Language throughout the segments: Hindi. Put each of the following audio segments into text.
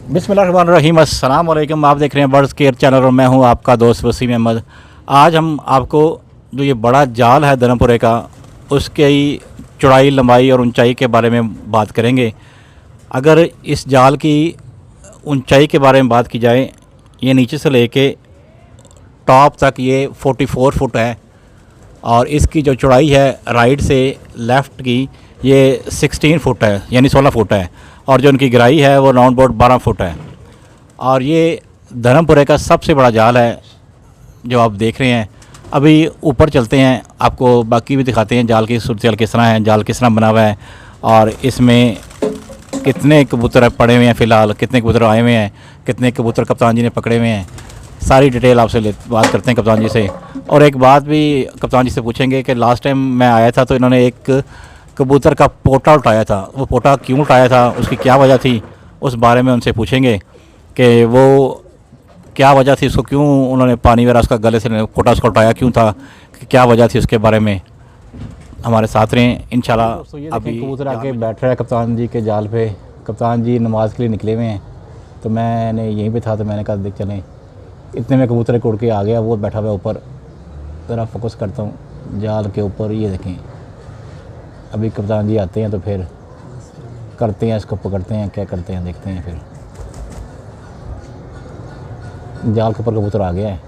बिस्मिल्लाहिर्रहमानिर्रहीम। अस्सलाम वालेकुम। आप देख रहे हैं बर्ड्स केयर चैनल और मैं हूं आपका दोस्त वसीम अहमद। आज हम आपको जो ये बड़ा जाल है धर्मपुरे का, उसकी चौड़ाई, लंबाई और ऊंचाई के बारे में बात करेंगे। अगर इस जाल की ऊंचाई के बारे में बात की जाए, ये नीचे से लेके टॉप तक ये 44 फुट है और इसकी जो चौड़ाई है राइट से लेफ़्ट की ये 16 फुट है, यानी 16 फुट है, और जो उनकी गहराई है वो राउंड अबाउट 12 फुट है। और ये धर्मपुरे का सबसे बड़ा जाल है जो आप देख रहे हैं। अभी ऊपर चलते हैं, आपको बाकी भी दिखाते हैं जाल की सूरत किस तरह है, जाल किस तरह बना हुआ है और इसमें कितने कबूतर पड़े हुए हैं, फ़िलहाल कितने कबूतर आए हुए हैं, कितने कबूतर कप्तान जी ने पकड़े हुए हैं। सारी डिटेल आपसे बात करते हैं कप्तान जी से। और एक बात भी कप्तान जी से पूछेंगे कि लास्ट टाइम मैं आया था तो इन्होंने एक कबूतर का पोटा उठाया था, वो पोटा क्यों उठाया था, उसकी क्या वजह थी, उस बारे में उनसे पूछेंगे कि वो क्या वजह थी, उसको क्यों उन्होंने पानी वगैरह उसका गले से पोटा उसको उठाया क्यों था, कि क्या वजह थी, उसके बारे में हमारे साथ रहें इंशाल्लाह। अभी कबूतर आके बैठ रहा है कप्तान जी के जाल पे। कप्तान जी नमाज़ के लिए निकले हुए हैं तो मैंने यहीं पे था तो मैंने कहा देख चलें। इतने में कबूतर उड़ के आ गया, वो बैठा हुआ ऊपर। ज़रा फोकस करता हूँ जाल के ऊपर, ये देखें। अभी कप्तान जी आते हैं तो फिर करते हैं, इसको पकड़ते हैं, क्या करते हैं देखते हैं। फिर जाल के ऊपर कबूतर आ गया है।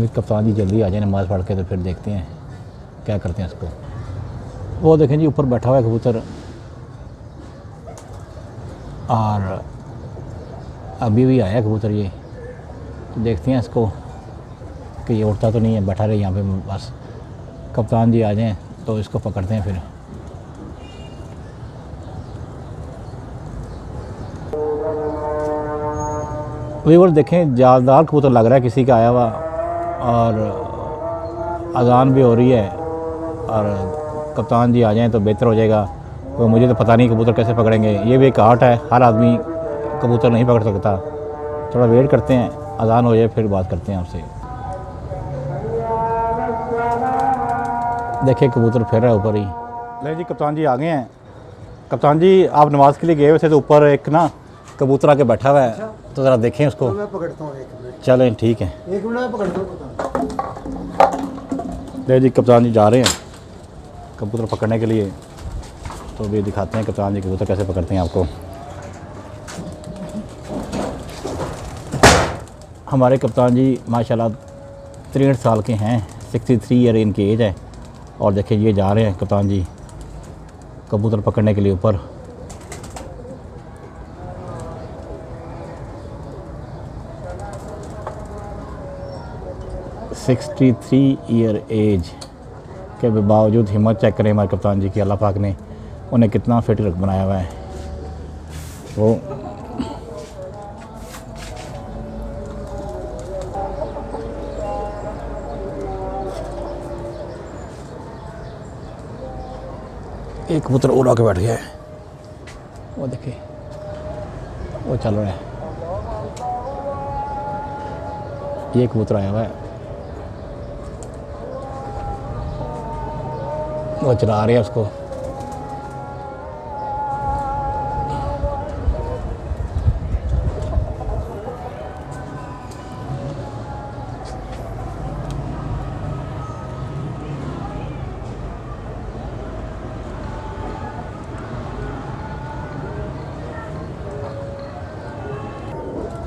कप्तान जी जल्दी आ जाए नमाज़ पढ़ के, तो फिर देखते हैं क्या करते हैं इसको। वो देखें जी ऊपर बैठा हुआ है कबूतर, और अभी भी आया कबूतर ये। तो देखते हैं इसको कि ये उड़ता तो नहीं है, बैठा रहे यहाँ पे बस। कप्तान जी आ जाएं तो इसको पकड़ते हैं फिर। व्यूअर देखें, जालदार कबूतर लग रहा है किसी का आया हुआ, और अजान भी हो रही है। और कप्तान जी आ जाएं तो बेहतर हो जाएगा। तो मुझे तो पता नहीं कबूतर कैसे पकड़ेंगे, ये भी एक आर्ट है, हर आदमी कबूतर नहीं पकड़ सकता। थोड़ा वेट करते हैं, अजान हो जाए फिर बात करते हैं आपसे। देखिए कबूतर फिर रहा है ऊपर ही। ले जी कप्तान जी आ गए हैं। कप्तान जी आप नमाज के लिए गए हुए थे तो ऊपर एक ना कबूतर आके बैठा हुआ है, तो ज़रा देखें उसको। मैं पकड़ता हूँ, एक मिनट। चलें ठीक है, एक मिनट मैं पकड़ता हूँ। ले जी कप्तान जी जा रहे हैं कबूतर पकड़ने के लिए। तो अभी दिखाते हैं कप्तान जी कबूतर कैसे पकड़ते हैं आपको। हमारे कप्तान जी माशाल्लाह 63 साल के हैं, 63 ईयर इनकी एज है। और देखिए ये जा रहे हैं कप्तान जी कबूतर पकड़ने के लिए ऊपर। सिक्सटी 63 ईयर एज के बावजूद हिम्मत चेक करें हमारे कप्तान जी की। अल्लाह पाक ने उन्हें कितना फिट बनाया हुआ है। वो एक कबूतर और आके बैठ गया है, वो देखिए वो चल रहा है। ये कबूतर आया हुआ है, वो चला रहे हैं उसको।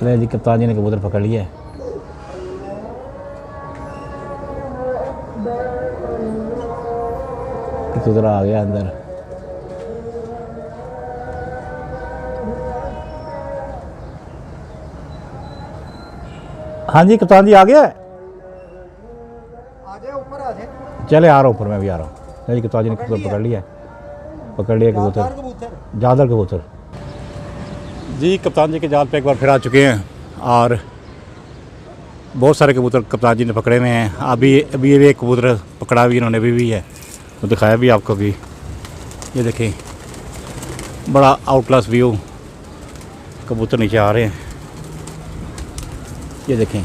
ले जी कप्तान जी ने कबूतर पकड़ लिया है। कबूतर आ गया अंदर। हाँ जी कप्तान जी आ गया है। आ जाए ऊपर, आ जाए। चले आ रहा हूँ ऊपर, मैं भी आ रहा हूँ। ले जी कप्तान जी ने कबूतर पकड़ लिया है, पकड़ लिया कबूतर, जादर कबूतर। जी कप्तान जी के जाल पे एक बार फिर आ चुके हैं और बहुत सारे कबूतर कप्तान जी ने पकड़े हुए हैं। अभी अभी ये एक कबूतर पकड़ा भी इन्होंने भी है, तो दिखाया भी आपको भी। ये देखें बड़ा आउट क्लास व्यू, कबूतर नीचे आ रहे हैं। ये देखें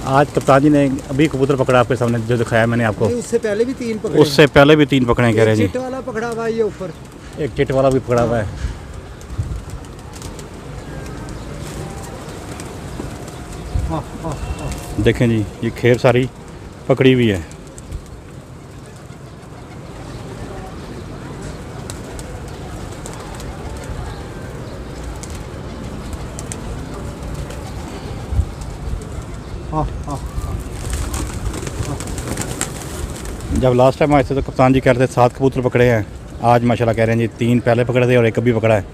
आज कप्तान जी ने अभी कबूतर पकड़ा आपके सामने जो दिखाया मैंने आपको, नहीं, उससे पहले भी 3 पकड़े। उससे पहले भी 3 पकड़े कह रहे हैं चिट जी। वाला पकड़ा हुआ है ये ऊपर। एक चिट वाला भी पकड़ा हुआ है। हाँ हाँ हाँ। देखें जी, ये खेर सारी पकड़ी हुई है। हाँ हाँ। जब लास्ट टाइम आए थे तो कप्तान जी कह रहे थे 7 कबूतर पकड़े हैं। आज माशाल्लाह कह रहे हैं जी 3 पहले पकड़े थे और एक अभी पकड़ा है।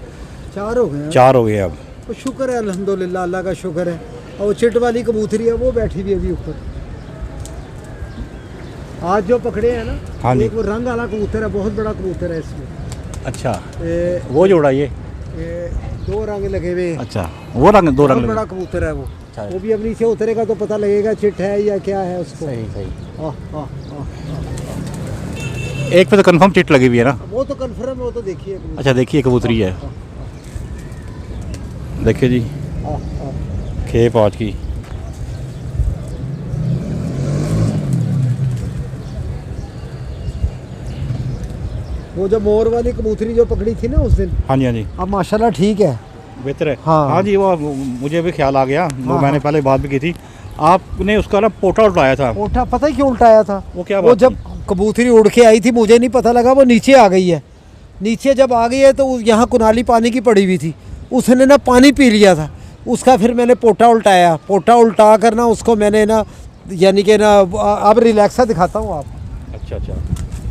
4 हो गए हैं। 4 हो गए अब। तो शुक्र है अल्हम्दुलिल्लाह, अल्लाह का शुक्र है। और वो चिट वाली कबूतरी है वो बैठी हुई है अभी ऊपर। आज जो पकड़े हैं ना, हाँ जी। एक वो रंग वाला कबूतर है, बहुत बड़ा कबूतर है इसमें। अच्छा, ए, वो जोड़ा ये। 2 रंग लगे हुए हैं। अच्छा, वो रंग 2 बहुत रंग बड़ा लगे। कबूतर है वो। अच्छा। वो भी अब नीचे उतरेगा तो पता लगेगा चिट है या क्या है उसको। सही सही। हाँ हाँ हाँ। एक पे तो कंफर्म चिट लगी हुई है ना। वो तो कन्फर्म है, वो तो देखिए कबूतर। अच्छा, देखिए कबूतरी है। हाँ, देखिए जी, हाँ, हाँ। खेप आज की। वो जो मोर वाली कबूतरी जो पकड़ी थी ना उस दिन, हाँ जी हाँ जी, अब माशाल्लाह ठीक है। बेहतर है। हाँ। हाँ जी, वो मुझे भी ख्याल आ गया। वो हाँ, मैंने हाँ। पहले बात भी की थी। आपने उसका ना पोटा उठाया था। उठा, पता है क्यों उल्टाया था? वो क्या वो बात जब कबूतरी उड़ के आई थी मुझे नहीं पता लगा, वो नीचे आ गई है। नीचे जब आ गई है तो यहाँ कुनाली पानी की पड़ी हुई थी, उसने ना पानी पी लिया था उसका। फिर मैंने पोटा उल्टाया, पोटा उल्टा कर ना उसको मैंने ना, यानी कि ना, अब रिलैक्सा दिखाता हूँ आप। अच्छा अच्छा।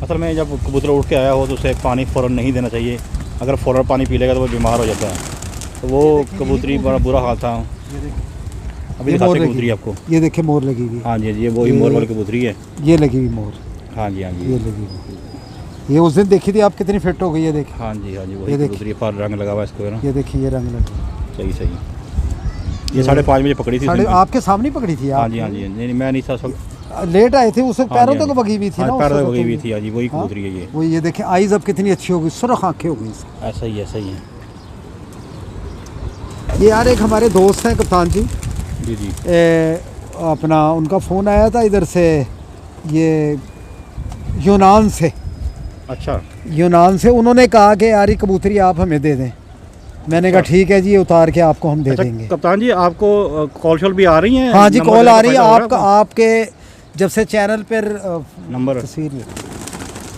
असल में जब कबूतर उड़ के आया हो तो उसे पानी फ़ौरन नहीं देना चाहिए। अगर फ़ौरन पानी पी लेगा तो वो बीमार हो जाता है। तो वो कबूतरी बड़ा बुरा हाल था। ये देखिए, अभी ये दिखाते मोर कबूतरी लगी। आपको। ये देखिए मोर लगी हुई। हाँ जी ये वही मोर वाली कबूतरी है। ये लगी हुई मोर, हाँ जी हाँ ये जी। लगी हुई। ये उस दिन देखी थी आप, कितनी फिट हो गई है देखिए। हाँ जी हाँ जी, ये वही देखिए। कबूतरी पर रंग लगा हुआ है इसको है ना। ये देखिए ये रंग लगी। सही सही। ये 5:30 बजे पकड़ी थी। साढ़े उसने। आपके सामने पकड़ी थी हाँ आप? जी हाँ जी। नहीं मैं नहीं था सब। लेट आए थे उस वक्त, हाँ पैरों जी, तक हाँ जी। बगी हुई थी हाँ, ना। पैरों उस तक वक्त बगी तो हुई थी। हाँ जी, वही हाँ? कबूतरी है ये। वो ये देखें आईज अब कितनी अच्छी हो गई, सुरख आंखें हो गई इसकी। ऐसा ही ऐसा ही है। ये यार एक हमारे दोस्त हैं कप्तान जी, जी जी। अपना उनका फ़ोन आया था इधर से, ये यूनान से। अच्छा यूनान से उन्होंने कहा कि यार ये कबूतरी आप हमें दे दें। मैंने कहा ठीक है जी, ये उतार के आपको हम दे अच्छा देंगे। कप्तान जी, आपको कॉल शॉल भी आ रही हैं? हाँ जी, नंबर कॉल देने आ का रही है फायदा हो रहा आपका, आपको? आपके जब से चैनल पर नंबर। तस्वीर ले,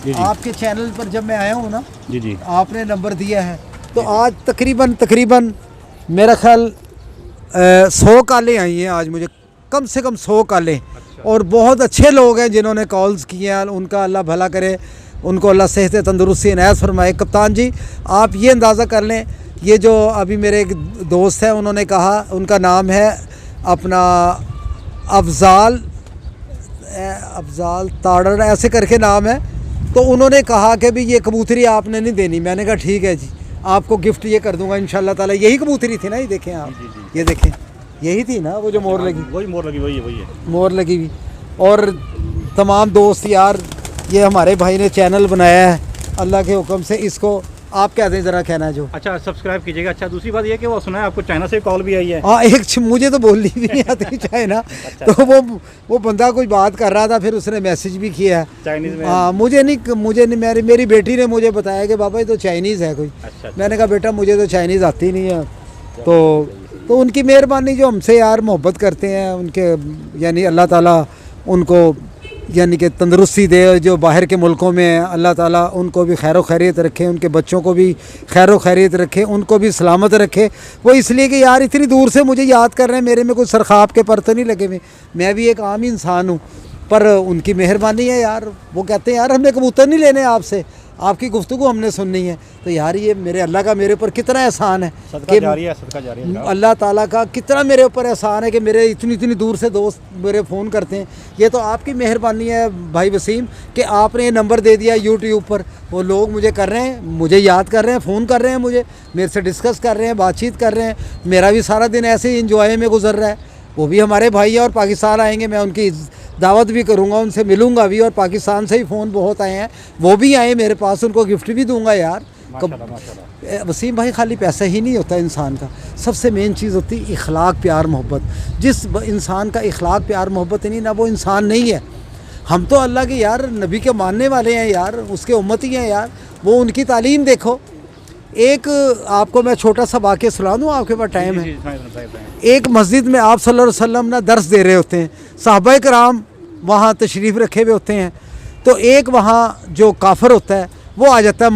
जी जी आपके चैनल पर जब मैं आया हूँ ना, जी जी। आपने नंबर दिया है तो आज तकरीबन मेरा ख्याल 100 कॉलें आई हैं आज मुझे, कम से कम 100 कॉलें। और बहुत अच्छे लोग हैं जिन्होंने कॉल्स किए हैं, उनका अल्लाह भला करे, उनको अल्लाह सेहत तंदुरुस्ती इनायत फरमाए। कप्तान जी आप ये अंदाज़ा कर लें, ये जो अभी मेरे एक दोस्त हैं उन्होंने कहा, उनका नाम है अपना अफजाल ताड़र ऐसे करके नाम है, तो उन्होंने कहा कि भी ये कबूतरी आपने नहीं देनी। मैंने कहा ठीक है जी, आपको गिफ्ट ये कर दूंगा इंशाल्लाह ताला। यही कबूतरी थी ना, ये देखें आप, ये देखें यही थी ना वो जो मोर लगी, वही मोर लगी, वही है वही है। मोर लगी हुई। और तमाम दोस्त यार, ये हमारे भाई ने चैनल बनाया है अल्लाह के हुक्म से, इसको आप क्या दें ज़रा कहना जो। अच्छा सब्सक्राइब कीजिएगा। अच्छा दूसरी बात ये कि वो सुना है आपको चाइना से कॉल भी आई है। हाँ मुझे तो बोलनी भी नहीं आती चाइना। तो वो बंदा कोई बात कर रहा था, फिर उसने मैसेज भी किया। चाइनीज़ में। हाँ मुझे नहीं मेरी बेटी ने मुझे बताया कि बाबा ये तो चाइनीज़ है कोई। अच्छा। मैंने कहा बेटा मुझे तो चाइनीज़ आती नहीं है। तो उनकी मेहरबानी जो हमसे यार मोहब्बत करते हैं उनके, यानी अल्लाह ताला उनको यानी कि तंदुरुस्ती दे। जो बाहर के मुल्कों में हैं अल्लाह ताला उनको भी खैर खैरियत रखे, उनके बच्चों को भी खैर खैरियत रखे, उनको भी सलामत रखे। वो इसलिए कि यार इतनी दूर से मुझे याद कर रहे हैं, मेरे में कोई सरखाब के पर तो नहीं लगे हुए, मैं भी एक आम इंसान हूँ, पर उनकी मेहरबानी है यार। वो कहते हैं यार हमने कबूतर नहीं लेने आपसे, आपकी गुफ्तगू हमने सुननी है। तो यार ये मेरे अल्लाह का मेरे ऊपर कितना एहसान है सदका जारी है, सदका जारी है। अल्लाह ताला का कितना मेरे ऊपर एहसान है कि मेरे इतनी दूर से दोस्त मेरे फ़ोन करते हैं। ये तो आपकी मेहरबानी है भाई वसीम कि आपने ये नंबर दे दिया यूट्यूब पर। वो लोग मुझे कर रहे हैं, मुझे याद कर रहे हैं, फ़ोन कर रहे हैं, मुझे मेरे से डिस्कस कर रहे हैं, बातचीत कर रहे हैं। मेरा भी सारा दिन ऐसे ही इंजॉय में गुजर रहा है। वो भी हमारे भाई हैं और पाकिस्तान आएंगे, मैं उनकी दावत भी करूंगा, उनसे मिलूंगा भी। और पाकिस्तान से ही फ़ोन बहुत आए हैं, वो भी आए मेरे पास, उनको गिफ्ट भी दूंगा यार। माशाल्लाह माशाल्लाह। वसीम भाई खाली पैसा ही नहीं होता इंसान का, सबसे मेन चीज़ होती है इखलाक प्यार मोहब्बत। जिस इंसान का इखलाक प्यार मोहब्बत नहीं ना, वो इंसान नहीं है। हम तो अल्लाह के यार नबी के मानने वाले हैं यार, उसके उम्मती हैं यार। वो उनकी तालीम देखो। एक आपको मैं छोटा सा वाक़या सुना दूँ, आपके पास टाइम है। एक मस्जिद में आप सल्लल्लाहु अलैहि वसल्लम ना दर्स दे रहे होते हैं, सहाबाए कराम वहाँ तशरीफ़ रखे हुए होते हैं। तो एक वहाँ जो काफिर होता है वो आ जाता है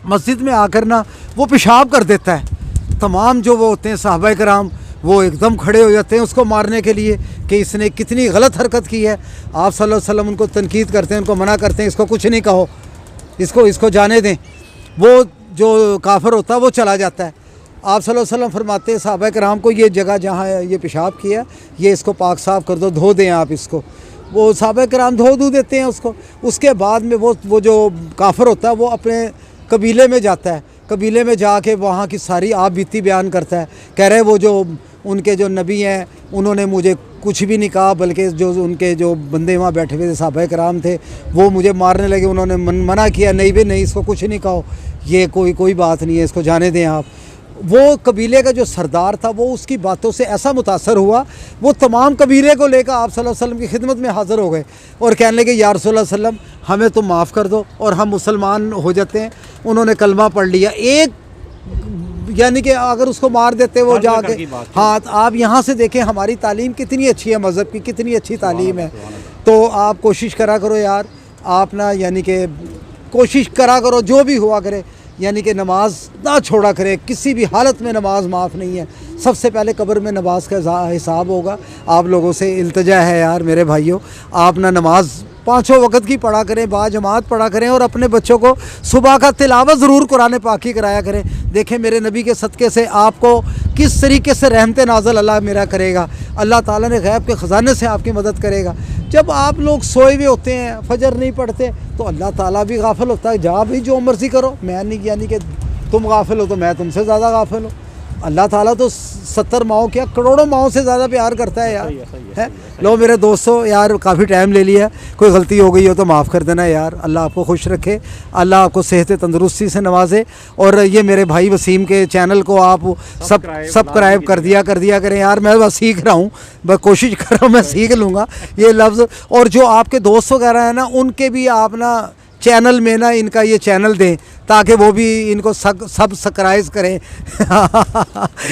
मस्जिद में आकर ना वो पेशाब कर देता है। तमाम जो वो होते हैं सहाबाए कराम वो एकदम खड़े हो जाते हैं उसको मारने के लिए कि इसने कितनी गलत हरकत की है। आप सल्लल्लाहु अलैहि वसल्लम उनको तनकीद करते हैं, उनको मना करते हैं, इसको कुछ नहीं कहो, इसको जाने दें। वो जो काफिर होता है वो चला जाता है। आप सल्लल्लाहु अलैहि वसल्लम फरमाते हैं सहाबा कराम को, ये जगह जहाँ ये पेशाब किया ये इसको पाक साफ़ कर दो, धो दें आप इसको। वो सहाबा कराम धो देते हैं उसको। उसके बाद में वो जो काफिर होता है वो अपने कबीले में जाता है, कबीले में जाके वहाँ की सारी आप बीती बयान करता है। कह रहे वो जो उनके जो नबी हैं उन्होंने मुझे कुछ भी नहीं कहा, बल्कि जो उनके जो बंदे वहाँ बैठे हुए थे सहाबा कराम थे वो मुझे मारने लगे, उन्होंने मना किया, नहीं भी नहीं इसको कुछ नहीं कहो, ये कोई बात नहीं है, इसको जाने दें आप। वो कबीले का जो सरदार था वो उसकी बातों से ऐसा मुतासर हुआ, वो तमाम कबीले को लेकर आप सल्लल्लाहु अलैहि वसल्लम की खिदमत में हाज़िर हो गए और कहने लगे या रसूल अल्लाह सल्लम हमें तो माफ़ कर दो और हम मुसलमान हो जाते हैं। उन्होंने कलमा पढ़ लिया। एक यानी कि अगर उसको मार देते वो जाके, हाँ आप यहाँ से देखें हमारी तालीम कितनी अच्छी है, मज़हब की कितनी अच्छी तालीम है। तो आप कोशिश करा करो यार, आप ना यानी कि कोशिश करा करो जो भी हुआ करे, यानी कि नमाज ना छोड़ा करे, किसी भी हालत में नमाज माफ़ नहीं है। सबसे पहले कब्र में नमाज का हिसाब होगा। आप लोगों से इल्तिजा है यार मेरे भाइयों, आप ना नमाज 5 वक्त की पढ़ा करें, बाजमात पढ़ा करें और अपने बच्चों को सुबह का तिलावत ज़रूर कुरान पाक की कराया करें। देखें मेरे नबी के सदक़े से आपको किस तरीके से रहमत नाज़िल अल्लाह मेरा करेगा, अल्लाह ताला ने गैब के ख़जाने से आपकी मदद करेगा। जब आप लोग सोए हुए होते हैं, फजर नहीं पढ़ते, तो अल्लाह ताला भी गाफिल होता है। जा भी जो मर्ज़ी करो, मैं नहीं, यानी कि तुम गाफिल हो तो मैं तुमसे ज़्यादा गाफिल हूँ। अल्लाह ताला तो 70 माओं क्या करोड़ों माओं से ज़्यादा प्यार करता है यार। है लो मेरे दोस्तों, यार काफ़ी टाइम ले लिया, कोई गलती हो गई हो तो माफ़ कर देना यार। अल्लाह आपको खुश रखे, अल्लाह आपको सेहत तंदुरुस्ती से नवाजे। और ये मेरे भाई वसीम के चैनल को आप सब्सक्राइब कर दिया करें यार। मैं बस सीख रहा हूँ, बस कोशिश कर रहा हूँ, मैं सीख लूँगा ये लफ्ज़। और जो आपके दोस्त वगैरह हैं ना उनके भी आप ना चैनल में ना इनका ये चैनल दें ताकि वो भी इनको सब्सक्राइब करें।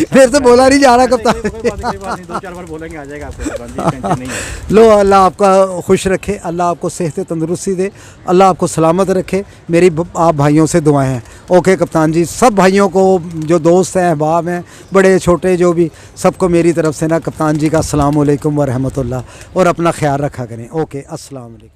फिर तो बोला नहीं जा रहा कप्तान। 2-4 बार बोलेंगे, आ जाएगा आपको। लो अल्लाह आपका खुश रखे, अल्लाह आपको सेहत तंदुरुस्ती दे, अल्लाह आपको सलामत रखे। मेरी आप भाइयों से दुआएं हैं। ओके कप्तान जी, सब भाइयों को जो दोस्त हैं, अहबाब हैं, बड़े छोटे जो भी, सबको मेरी तरफ से ना कप्तान जी का अस्सलाम वालेकुम व रहमतुल्लाह, और अपना ख्याल रखा करें। ओके अस्सलाम वालेकुम।